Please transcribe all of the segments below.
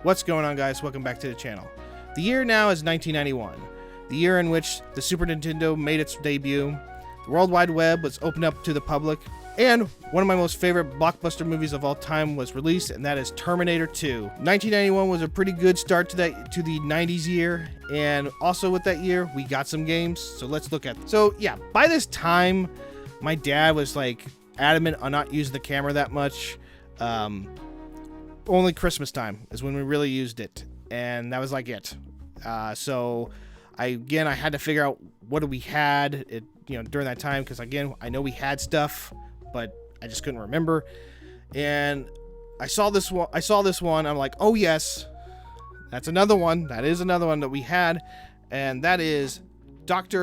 What's going on, guys? Welcome back to the channel. The year now is 1991, the year in which the Super Nintendo made its debut, the World Wide Web was opened up to the public, and one of my most favorite blockbuster movies of all time was released, and that is Terminator 2. 1991 was a pretty good start to the 90s year, and also with that year, we got some games, so let's look at them. So yeah, by this time, my dad was like adamant on not using the camera that much. Only Christmas time is when we really used it, and that was like it. So I had to figure out what we had during that time, because again, I know we had stuff, but I just couldn't remember. And I saw this one. I'm like, oh yes, that's another one. That is another one that we had, and that is Let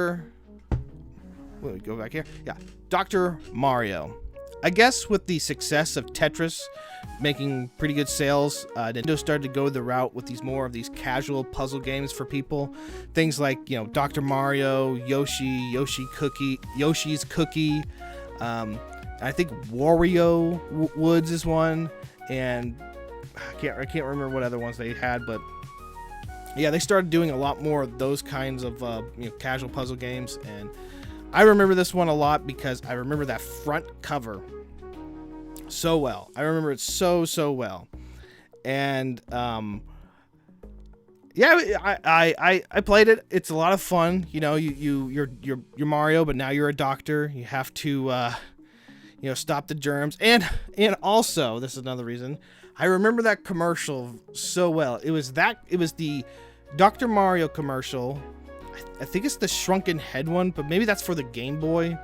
me go back here. Yeah, Dr. Mario. I guess with the success of Tetris making pretty good sales, Nintendo started to go the route with these casual puzzle games for people. Things like, Dr. Mario, Yoshi's Cookie, I think Wario Woods is one, and I can't remember what other ones they had, but yeah, they started doing a lot more of those kinds of casual puzzle games, and I remember this one a lot because I remember that front cover so well. I remember it so well. And yeah, I played it. It's a lot of fun. You're Mario, but now you're a doctor. You have to stop the germs. And also, this is another reason, I remember that commercial so well. It was the Dr. Mario commercial. I think it's the Shrunken Head one, but maybe that's for the Game Boy.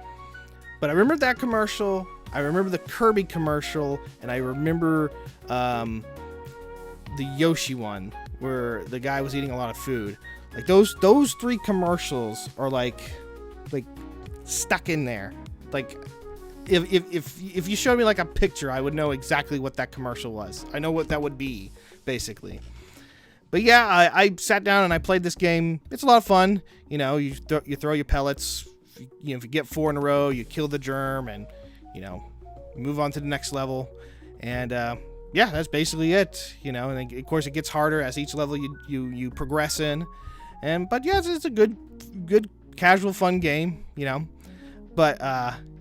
But I remember that commercial. I remember the Kirby commercial, and I remember the Yoshi one where the guy was eating a lot of food. Like those three commercials are like stuck in there. Like if you showed me like a picture, I would know exactly what that commercial was. I know what that would be, basically. But yeah, I sat down and I played this game. It's a lot of fun. You throw your pellets. If you get 4 in a row, you kill the germ, and move on to the next level. And yeah, that's basically it. And then, of course, it gets harder as each level you progress in. But yeah, it's a good casual fun game. But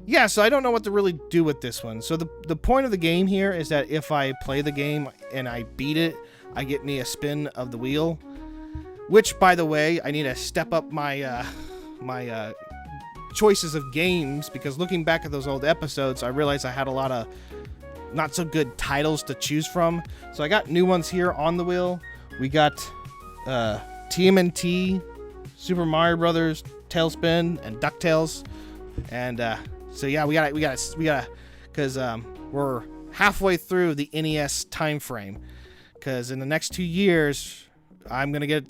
yeah, so I don't know what to really do with this one. So the point of the game here is that if I play the game and I beat it, I get me a spin of the wheel, which, by the way, I need to step up my my choices of games, because looking back at those old episodes, I realized I had a lot of not so good titles to choose from. So I got new ones here on the wheel. We got TMNT, Super Mario Brothers, Tailspin, and DuckTales. And so yeah, we got because we're halfway through the NES time frame. Because in the next 2 years, I'm gonna get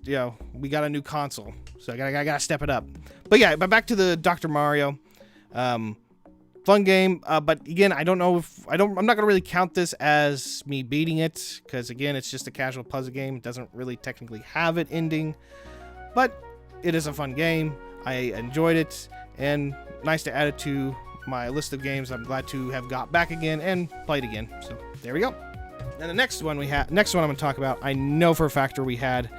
we got a new console, so I gotta step it up. But yeah, back to the Dr. Mario, fun game. But again, I'm not gonna really count this as me beating it, because again, it's just a casual puzzle game. It doesn't really technically have an ending, but it is a fun game. I enjoyed it, and nice to add it to my list of games I'm glad to have got back again and played again. So there we go. And the next one I'm going to talk about, I know for a fact we had,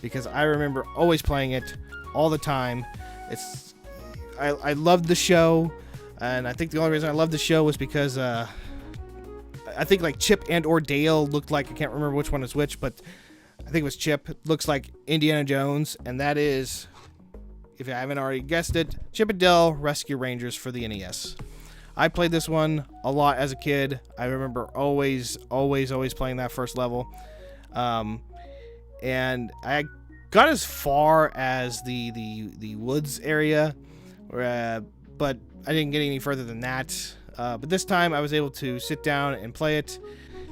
because I remember always playing it all the time. I loved the show, and I think the only reason I loved the show was because I think like Chip and or Dale looked like, I can't remember which one is which, but I think it was Chip. It looks like Indiana Jones, and that is, if you haven't already guessed it, Chip and Dale Rescue Rangers for the NES. I played this one a lot as a kid. I remember always playing that first level. And I got as far as the woods area, but I didn't get any further than that. But this time I was able to sit down and play it.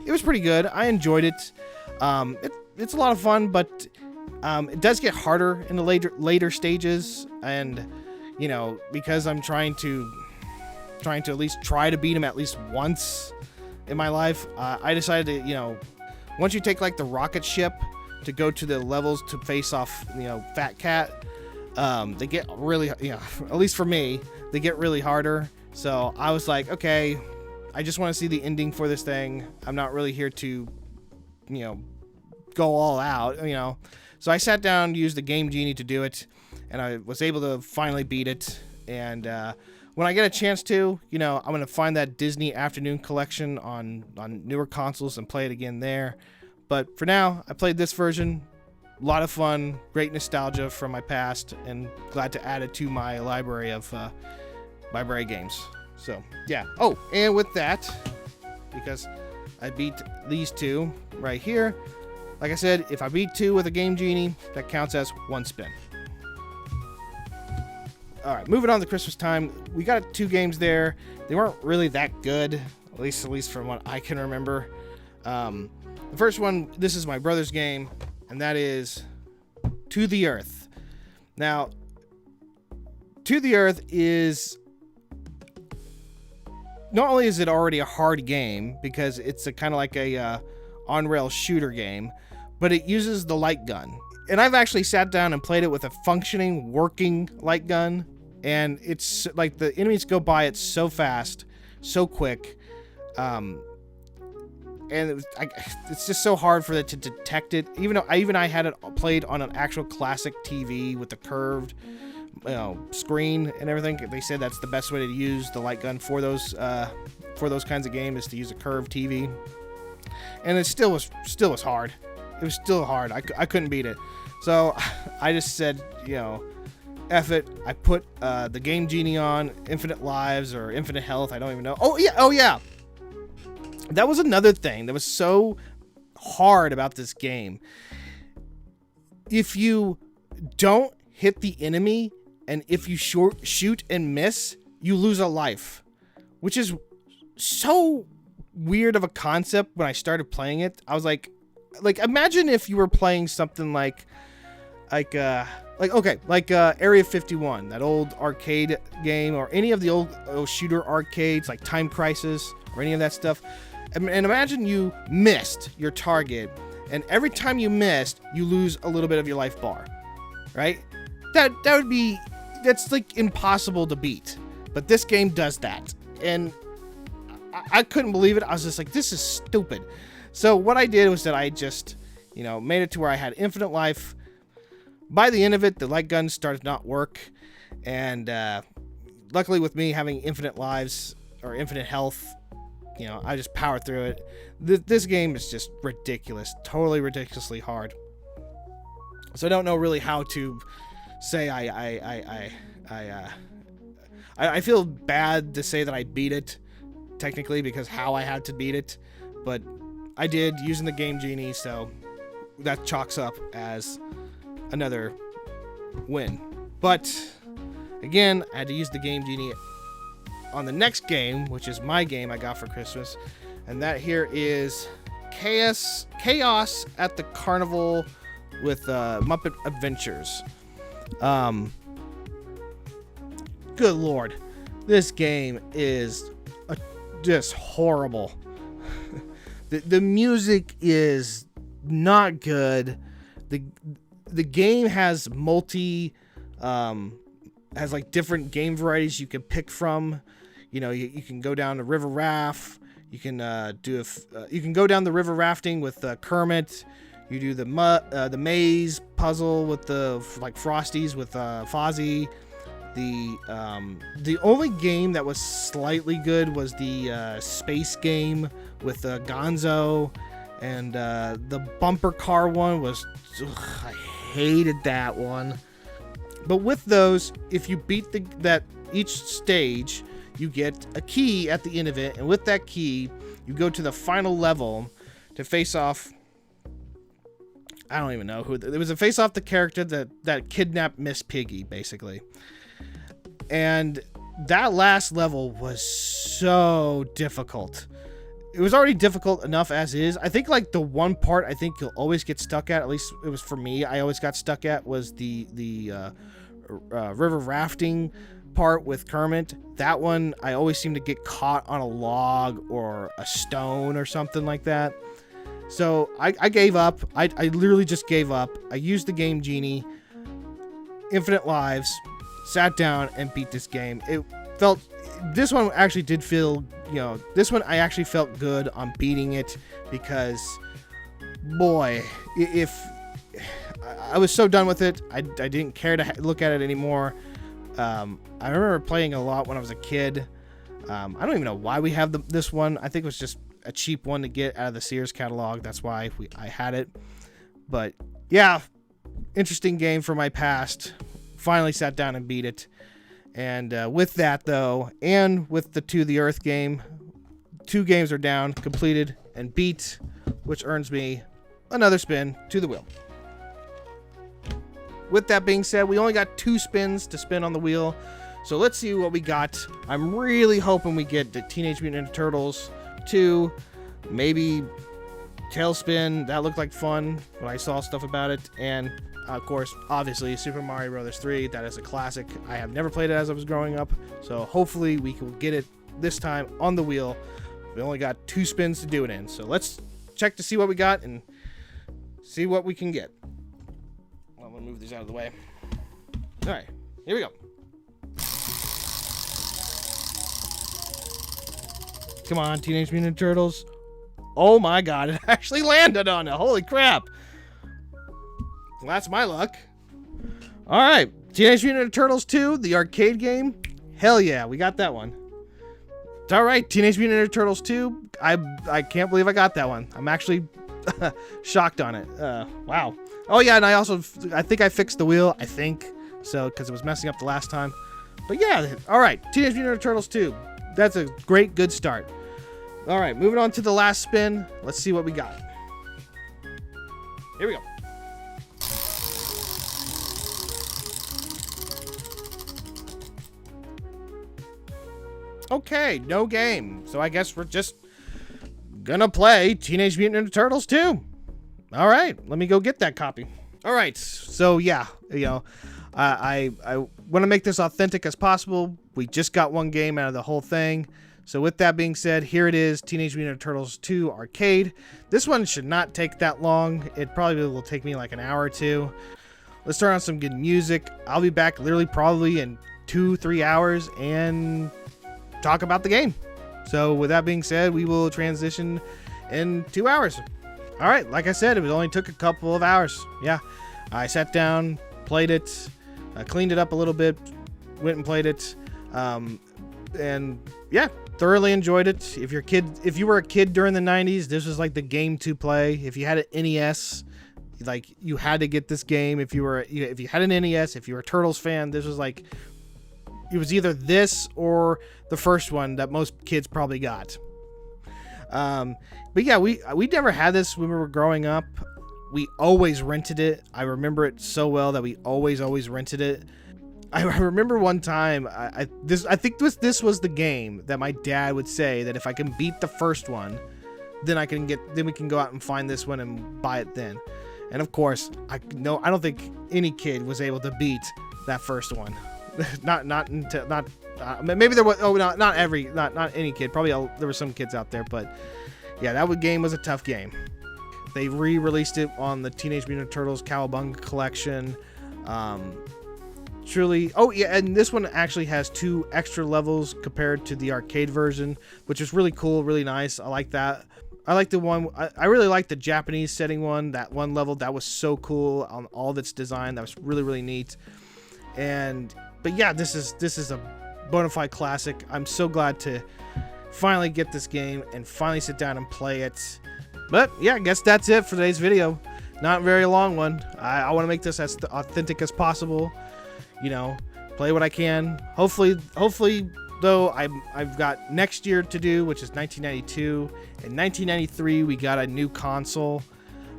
It was pretty good. I enjoyed it. It's a lot of fun, but it does get harder in the later stages. And, because I'm trying to at least try to beat him at least once in my life, I decided to, once you take like the rocket ship to go to the levels to face off, Fat Cat, they get really, at least for me, they get really harder. So I was like, okay, I just want to see the ending for this thing. I'm not really here to, go all out, So I sat down, used the Game Genie to do it, and I was able to finally beat it. And when I get a chance to, I'm going to find that Disney Afternoon Collection on newer consoles and play it again there. But for now, I played this version. A lot of fun, great nostalgia from my past, and glad to add it to my library of library games. So, yeah. Oh, and with that, because I beat these two right here, like I said, if I beat 2 with a Game Genie, that counts as 1 spin. All right, moving on to Christmas time. We got 2 games there. They weren't really that good, at least from what I can remember. The first one, this is my brother's game, and that is To the Earth. Now, To the Earth is... Not only is it already a hard game, because it's a kind of like a on-rail shooter game, but it uses the light gun. And I've actually sat down and played it with a functioning, working light gun, and it's like the enemies go by it so fast, so quick, and it's just so hard for it to detect it. Even though I had it played on an actual classic TV with the curved screen and everything. They said that's the best way to use the light gun for those kinds of games, is to use a curved TV. And it still was hard. It was still hard. I couldn't beat it. So I just said, F it. I put the Game Genie on, infinite lives or infinite health. I don't even know. Oh yeah. That was another thing that was so hard about this game. If you don't hit the enemy, and if you shoot and miss, you lose a life, which is so weird of a concept. When I started playing it, I was like imagine if you were playing something like Area 51, that old arcade game, or any of the old shooter arcades like Time Crisis or any of that stuff. And imagine you missed your target, and every time you missed, you lose a little bit of your life bar, right? That's like impossible to beat. But this game does that. And I couldn't believe it. I was just like, this is stupid. So what I did was that I just, made it to where I had infinite life. By the end of it, the light gun started to not work. And luckily with me having infinite lives or infinite health, I just powered through it. This game is just ridiculous. Totally ridiculously hard. So I don't know really how to say I feel bad to say that I beat it, technically, because how I had to beat it, but I did, using the Game Genie, so that chalks up as another win. But again, I had to use the Game Genie on the next game, which is my game I got for Christmas, and that here is Chaos at the Carnival with Muppet Adventures. Good lord, this game is just horrible. The music is not good. The game has has like different game varieties you can pick from. You can go down the river raft. You can you can go down the river rafting with Kermit. You do the maze puzzle with the Frosties with Fozzie. The only game that was slightly good was the space game with Gonzo, and the bumper car one was I hated that one. But with those, if you beat each stage, you get a key at the end of it, and with that key, you go to the final level to face off. I don't even know who. It was a face off the character that kidnapped Miss Piggy, basically. And that last level was so difficult. It was already difficult enough as is. I think the one part I think you'll always get stuck at least it was for me, I always got stuck at, was the river rafting part with Kermit. That one, I always seem to get caught on a log or a stone or something like that. So I gave up. I literally just gave up. I used the Game Genie, infinite lives, sat down and beat this game. This one actually did feel, this one I actually felt good on beating it, because boy, if I was so done with it, I didn't care to look at it anymore. I remember playing a lot when I was a kid. I don't even know why we have this one. I think it was just a cheap one to get out of the Sears catalog. That's why I had it. But yeah, interesting game from my past. Finally sat down and beat it. And with that, though, and with the To the Earth game, 2 games are down, completed, and beat, which earns me another spin to the wheel. With that being said, we only got 2 spins to spin on the wheel. So let's see what we got. I'm really hoping we get the Teenage Mutant Ninja Turtles 2, maybe Tailspin. That looked like fun when I saw stuff about it. And of course, obviously, Super Mario Bros. 3. That is a classic. I have never played it as I was growing up. So hopefully we can get it this time on the wheel. We only got 2 spins to do it in. So let's check to see what we got and see what we can get. I'm going to move these out of the way. All right, here we go. Come on, Teenage Mutant Ninja Turtles. Oh my god, it actually landed on it. Holy crap. Well, that's my luck. Alright, Teenage Mutant Ninja Turtles 2, the arcade game. Hell yeah, we got that one. Alright, Teenage Mutant Ninja Turtles 2. I can't believe I got that one. I'm actually shocked on it. Wow. Oh yeah, and I think I fixed the wheel, I think. So, because it was messing up the last time. But yeah, alright, Teenage Mutant Ninja Turtles 2. That's a great, good start. All right, moving on to the last spin. Let's see what we got. Here we go. Okay, no game. So I guess we're just gonna play Teenage Mutant Ninja Turtles 2. All right, let me go get that copy. All right, so yeah, I want to make this authentic as possible. We just got 1 game out of the whole thing. So with that being said, here it is, Teenage Mutant Ninja Turtles 2 Arcade. This one should not take that long. It probably will take me like an hour or 2. Let's turn on some good music. I'll be back literally probably in 2-3 hours and talk about the game. So with that being said, we will transition in 2 hours. All right, like I said, it only took a couple of hours. Yeah, I sat down, played it, cleaned it up a little bit, went and played it, and yeah, thoroughly enjoyed it. If you were a kid during the 90s, this was like the game to play. If you had an NES, like you had to get this game. If you had an NES, if you were a Turtles fan, this was like, it was either this or the first one that most kids probably got. But yeah, we never had this when we were growing up. We always rented it. I remember it so well that we always rented it. I remember one time, I think this was the game that my dad would say that if I can beat the first one, then we can go out and find this one and buy it then. And of course, I don't think any kid was able to beat that first one. Maybe there was, not any kid. Probably there were some kids out there, but yeah, that game was a tough game. They re-released it on the Teenage Mutant Ninja Turtles Cowabunga collection. Truly, oh yeah, and this one actually has 2 extra levels compared to the arcade version, which is really cool, really nice. I like that. I like the one, I really like the Japanese setting one, that one level. That was so cool on all of its design. That was really, really neat. But yeah, this is a bona fide classic. I'm so glad to finally get this game and finally sit down and play it. But yeah, I guess that's it for today's video. Not a very long one. I want to make this as authentic as possible. You know, play what I can. Hopefully, though, I've got next year to do, which is 1992. In 1993, we got a new console.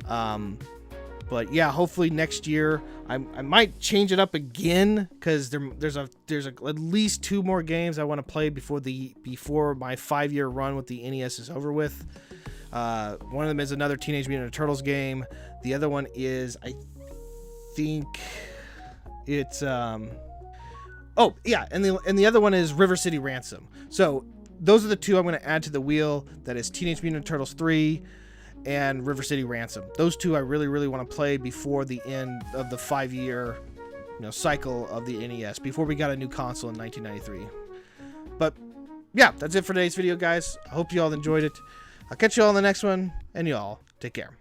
But yeah, hopefully next year I might change it up again, because there's at least 2 more games I want to play before my 5-year run with the NES is over with. One of them is another Teenage Mutant Ninja Turtles game. The other one is, I think it's oh yeah, and the other one is River City Ransom. So those are the 2 I'm going to add to the wheel. That is Teenage Mutant Ninja Turtles 3 and River City Ransom. Those 2 I really want to play before the end of the 5-year cycle of the NES, before we got a new console in 1993. But yeah, that's it for today's video, guys. I hope you all enjoyed it. I'll catch you all in the next one, and you all take care.